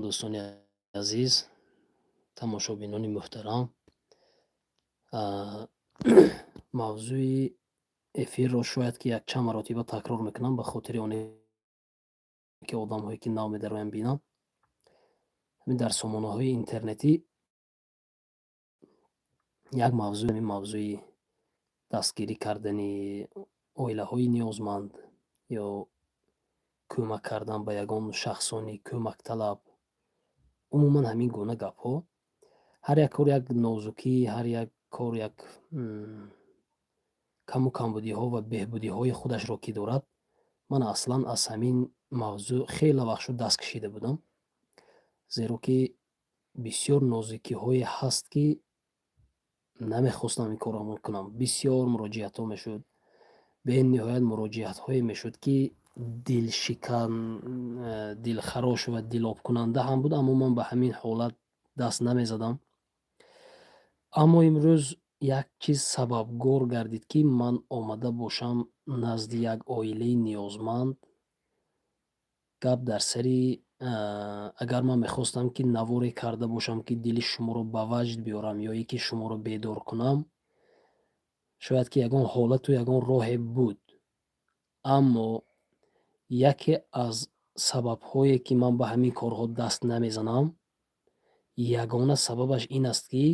دوستانی عزیز، تماشابینان محترم، موضوع افیر رو شاید که یک چند مراتبه تکرار میکنم به خاطر اونه که آدم هایی که نام دارم بینم. همین در سامانه های اینترنتی یک موضوع، همین موضوع دستگیری کردنی اویله های نیازمند یا کمک کردن به یگان شخصانی کمک طلب، عموما همین گونه گپ ها، هر یک کار یک نازکی، هر یک کار یک каму камбудиҳо ва беҳбудиҳои худашро ки дорад. Ман аслан аз ҳамин мавзӯъ хеле вақт шуд даст кашида будам, зеро ки бисёр нозукиҳое ҳаст ки намехостам ин корро кунам. Бисёр муроҷиатҳо мешуд, бениҳоят муроҷиатҳое мешуд ки дилшикан, дилхарош ва дилобкунанда ҳам буд, аммо ман ба ҳамин ҳолат даст намезадам. аммо имрӯз як чиз сабабгор гардид ки ман омада бошам назди як оилаи ниёзманд. гап дар сари агар ман мехостам ки наворе карда бошам ки дили шуморо ба ваҷд биёрам ё ин ки шуморо бедор кунам, шояд ки ягон ҳолату ягон роҳе буд. аммо яке аз сабабҳое ки ман ба ҳамин корҳо даст намезанам, ягона сабабаш ин аст ки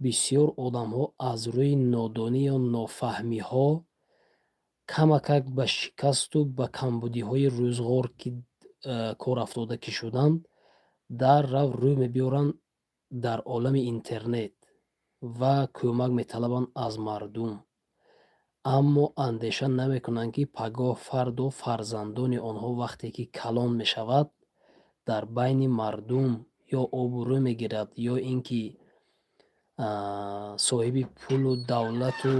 бисёр одамҳо аз рӯи нодонӣ ё нофаҳмиҳо камакак ба шикасту ба камбудиҳои рӯзғор ки корафтода ки шуданд, даррав рӯй мебиёранд дар олами интернет ва кӯмак металабанд аз мардум. Аммо андеша намекунанд ки пагоҳ фарду фарзандони онҳо вақте ки калон мешавад, дар байни мардум ё обрӯ мегирад ё ин ки соҳиби пулу давлату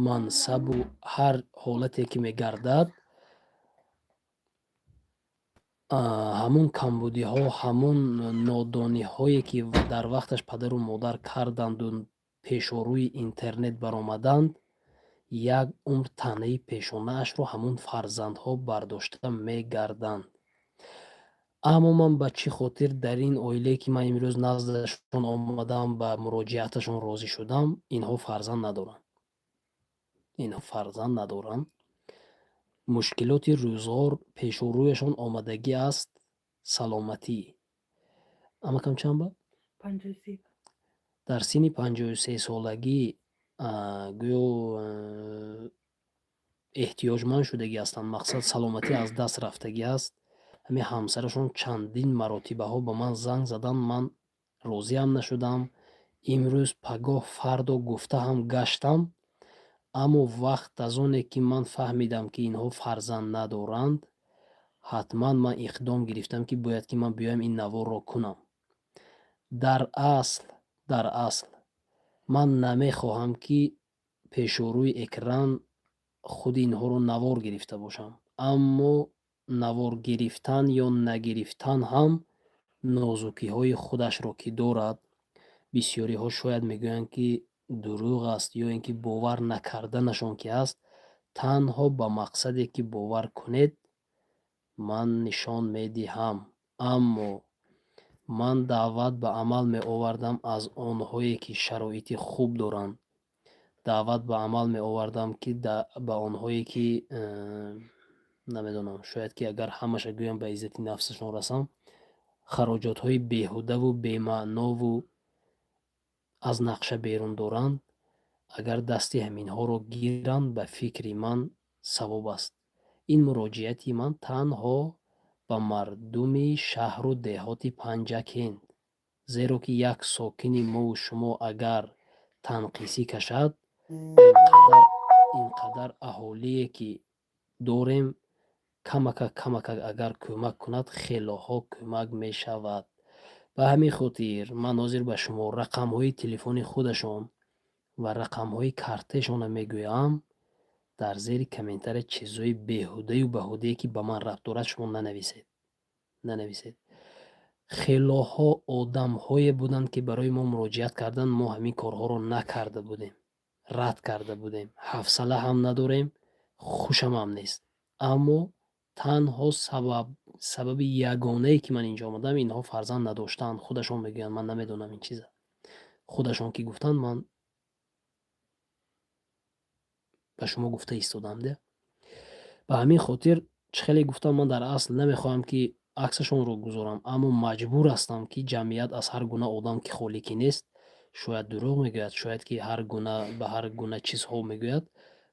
мансабу ҳар ҳолате ки мегардад, ҳамун камбудиҳо, ҳамун нодониҳое ки дар вақташ падару модар карданду пешорӯи интернет баромаданд, як умр танаи пешонаашро ҳамун фарзандҳо бардошта мегарданд. аммо ман ба чӣ хотир дар ин оилае ки ман имрӯз наздашон омадам ба муроҷиаташон розӣ шудам, инҳо фарзанд надоранд. Инҳо фарзанд надоранд. мушкилоти рӯзғор пешорӯяшон омадагӣ аст саломатӣ. Амакам чанд ба? 53. Дар синни 53 солагӣ гӯё эҳтиёҷманд шудагӣ ҳастанд. Мақсад саломатӣ аз даст рафтагӣ аст. ҳамин ҳамсарашон чандин маротибаҳо ба ман занг заданд, ман розиам нашудам. имрӯз пагоҳ фардо гуфта ҳам гаштам. аммо вақт аз оне ки ман фаҳмидам ки инҳо фарзанд надоранд, ҳатман ман иқдом гирифтам ки бояд ки ман биёям ин наворро кунам. дар асл ман намехоҳам ки пешорӯи экран худи инҳоро навор гирифта бошам. Аммо навор гирифтан ё нагирифтан ҳам нозукиҳои худашро ки дорад. бисёриҳо шояд мегӯянд ки дурӯғ аст ё ин ки бовар накарданашон ки аст. танҳо ба мақсаде ки бовар кунед ман нишон медиҳам. Аммо ман даъват ба амал меовардам аз онҳое ки шароити хуб доранд. даъват ба амал меовардам ки ба онҳое ки намедонам, шояд ки агар ҳамаша гӯям ба иззати нафсашон расам, хароҷотҳои беҳудаву бемаънову аз нақша берун доранд, агар дасти ҳаминҳоро гиранд, ба фикри ман савоб аст. ин муроҷиати ман танҳо ба мардуми шаҳру деҳоти Панҷакент, зеро ки як сокини мову шумо агар танқисӣ кашад, инқадар аҳолие ки дорем, камакак агар кӯмак кунад, хелоҳо кӯмак мешавад. ба ҳамин хотир ман ҳозир ба шумо рақамҳои телефони худашон ва рақамҳои картаашонро мегӯям. дар зери комментария чизҳои беҳудаю баҳудае ки ба ман рабт дорад шумо нанависед. хелоҳо одамҳое буданд ки барои мо муроҷиат карданд, мо ҳамин корҳоро накарда будем, рад карда будем, ҳавсала ҳам надорем, хушам ҳам нест. Аммо танҳо сабаби ягонае ки ман инҷо омадам, инҳо фарзанд надоштаанд. Худашон мегӯянд, ман намедонам ин чиза. Худашон ки гуфтанд, ман ба шумо гуфта истодам де. Ба ҳамин хотир чӣ хеле гуфтам, ман дар асл намехоҳам ки аксашонро гузорам, аммо маҷбур ҳастам, ки ҷамъият аз ҳар гуна одам ки холӣ ки нест, шояд дурӯғ мегӯяд, шояд ки ба ҳар гуна чизҳо мегӯяд.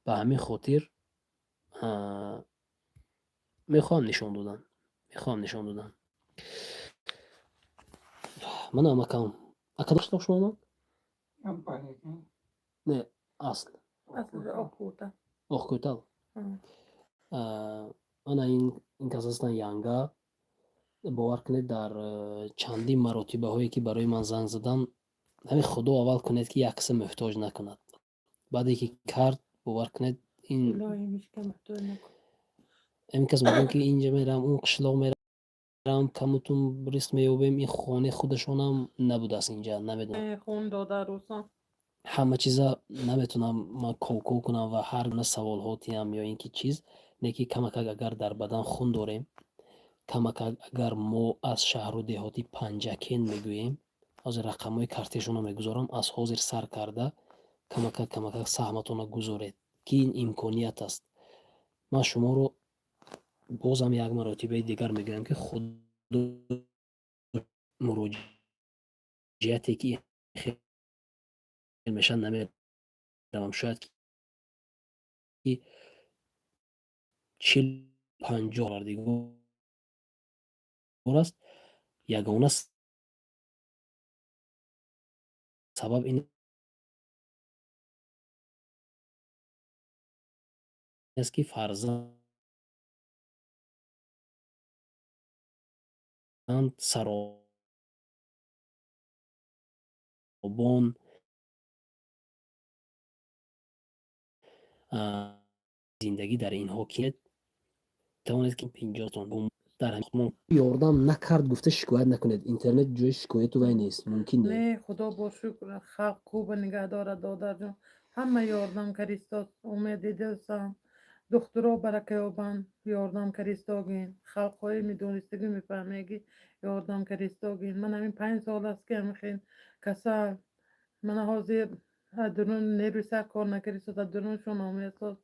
Ба ҳамин хотир мехоҳам нишон додан. Манам акам акадоштам шумо ман? Не, асл. Оқкӯтал. Мана ин кас ҳастан Янга. Бовар кунед, дар чандин маротибаҳое ки барои ман занг задан, ҳамин худо аввал кунед ки як киса муҳтоҷ накунад. Баъде ки кард, бовар кунед, ин кас мегӯяд ки инҷа мерам, он қишлоқ мерам, камутум риск меёбем, ин хонаи худашонам набудааст инҷа, намедонам. Ҳама чиза наметонам ман контрол кунам ва ҳар гуна саволҳоям ё ин ки чиз, не ки камакак агар дар бадан хун дорем, камакак агар мо аз шаҳру деҳотӣ панҷакен мегӯем, ҳозир рақамҳои картешонро мегузорам, аз ҳозир сар карда камакак саҳматона гузоред, ки ин имконият аст. Ман шуморо бозам як маротибаи дигар мегӯям, ки худо муроҷиате ки меша намеравам, шояд ки 40-50 вардигор аст. Ягона сабаб ин аст, ки фарзанд саробон зиндагӣ дар ин ҳокимият тавонед ки 50 дар ёрдам накард гуфта шикоят накунед. Интернет ҷои шикояту вай нест. Мумкин не. Худо бо шукр, халқ куба нигоҳ дорад додарҷон. Ҳама ёрдам каристод. Умед дидасам духтуро барака ёбанд, ёрдам каристогин. Халқҳои медонистагӣ мефаҳмеги ёрдам каристогин. Ман ҳамин 5 сол аст ки ҳамихин касал. Ман ҳозир адурун нерӯи сар кор накаристод, адуруншон омесод.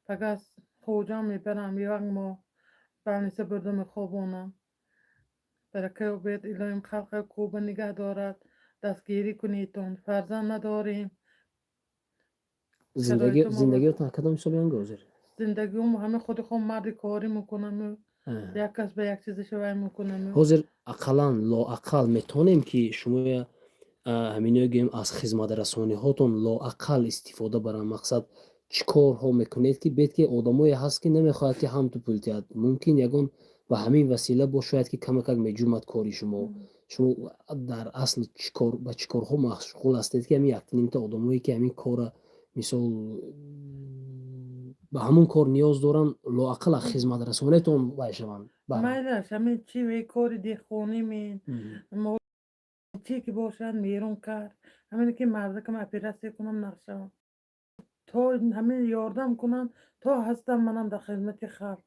Фақат хоҷам мебарам, як моҳ балниса бурда мехобонам. барака ёбед, илоҳим халқи куба нигоҳ дорад, дастгирӣ кунедтон. Фарзанд надорем. Зиндагиётон кадом ҳисоби янга ҳозир? Зиндагиём ҳамин худи хом марди корӣ мекунам, як кас ба як чизаша вай мекунам. ҳозир ақаллан лоақал метавонем ки шумо ҳамино гӯем аз хизматрасониҳотон лоақал истифода барам. Мақсад чӣ корҳо мекунед ки бед ки одамое ҳаст ки намехоҳад ки ҳам ту пул диҳад. Мумкин ягон ба ҳамин васила бо шояд ки камакак меҷӯмад кори шумо. Шумо дар асл ба чӣ корҳо машғул ҳастед ки ҳамин яктинимта одамое ки ҳамин кора мисол ба ҳамун кор ниёз доранд, лоақал аз хизматрасонетон вай шаванд. Майлаш ҳамин чӣ кори деҳқонӣ мен чӣ ки бошад мерун кард, ҳамине ки мардакам оператсия кунам нақшавам. То ҳамин ёрдам кунам, то ҳастам манам дар хизмати халқ.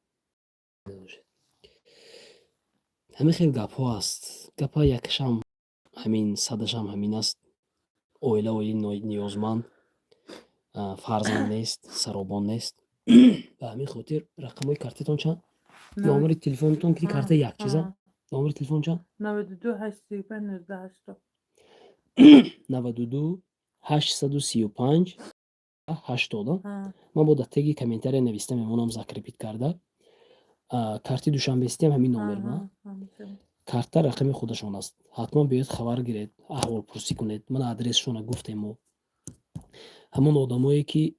ҳамин хел гапҳо аст. Гапа якашам ҳамин садашам ҳамин аст. Оилаи ниёзманд, фарзанд нест, саробон нест. Ба ҳамин хотир рақамҳои картитон чанд? номери телефонтон ки карта як чиза? номери телефон чанд? 92 835 1980. 92 835 80. ман бо дар теги комментария нависта мемонам, закрепит карда. карти душанбестиам ҳамин номер ба карта рақами худашон аст. ҳатман биёед хабар гиред, аҳволпурсӣ кунед. ман адресшона гуфтем. мо ҳамон одамое ки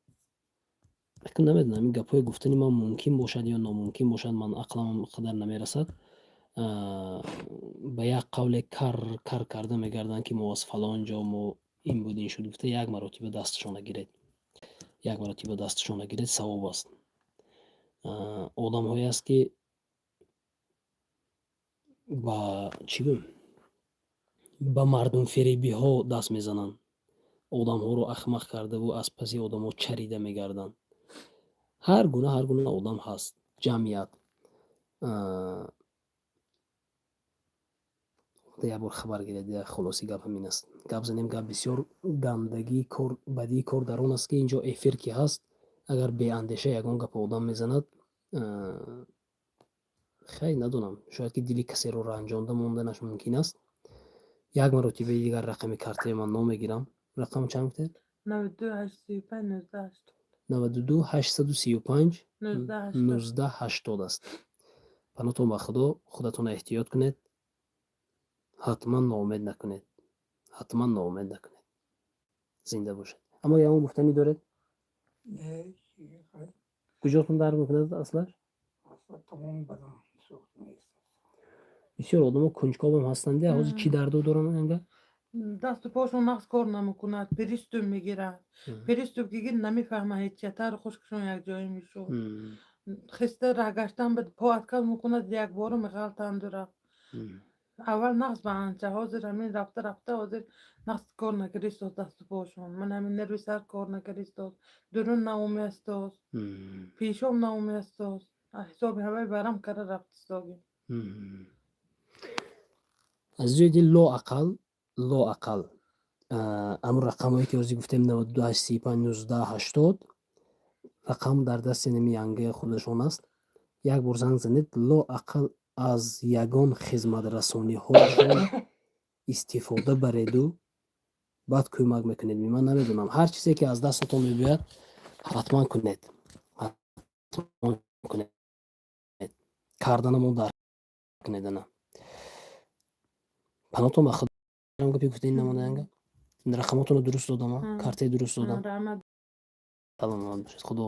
намедонам ин гапҳои гуфтани ман мумкин бошад ё номумкин бошад, ман ақлам қадар намерасад. ба як қавле кар карда мегарданд ки мо аз фалон ҷо мо ин буд ин шуд гуфта як маротиба дасташона гиред савоб аст. одамҳое аст ки ба мардумферебиҳо даст мезананд. одамҳоро ахмақ кардаву аз паси одамҳо чарида мегарданд. ҳар гуна одам ҳаст. ҷамъият як бор хабар гиред. Хулоси гап ҳамин аст. Гап занем, гап бисёр гандагӣ кор, бадии кор дар он аст ки инҷо эфир ки ҳаст, агар беандеша ягон гап одам мезанад, хай надонам, шояд ки дили касеро ранҷонда монданаш мумкин аст. як маротибаи дигар рақами картаи ман ном мегирам. Рақам чанд гуфтед? 92 835 92 835 19 1980 аст. панотон ба худо, худатон эҳтиёт кунед, ҳатман ноумед накунед, ҳатман ноумед накунед. Зинда бошед. Аммо ямон гуфтанӣ доред? куҷотон дард мекунад аслаш? бисёр одамо кунҷковам ҳастанд. ҳозир чӣ дардо дорам анга? дасту пошон нағз кор намекунад, приступ мегирад. Приступ ки гир намефаҳма ҳеҷ чия, тари хушкшон якҷоӣ мешуд. хиста раҳгаштан ба по отказ мекунад, якбора меғалтанд дура. аввал нағз ба анча, ҳозир ҳамин рафта рафта ҳозир нағз кор накиристод дасту пошон. Ман ҳамин нерви сар кор накиристод, дурун науместод, пешоб науместод. ҳисоби ҳаваи барам кара рафтистоги. азизои дил, лоақал амн рақамое ки ҳозир гуфтем 92 835 19 80 рақам дар дасти нами янгаи худашон аст. як бор занг занед, лоақал аз ягон хизматрасониҳошон истифода бареду баъд кӯмак мекунед. Ман намедонам, ҳар чизе ки аз дастатон мебиёяд ҳатман кунед. ҳатман кунед. карданамон дар кунедана. панотон ба худо. гапи гуфтаи намодаянга. рақамотонро дуруст додама, картаи дуруст додам. Саломат бошед. Худо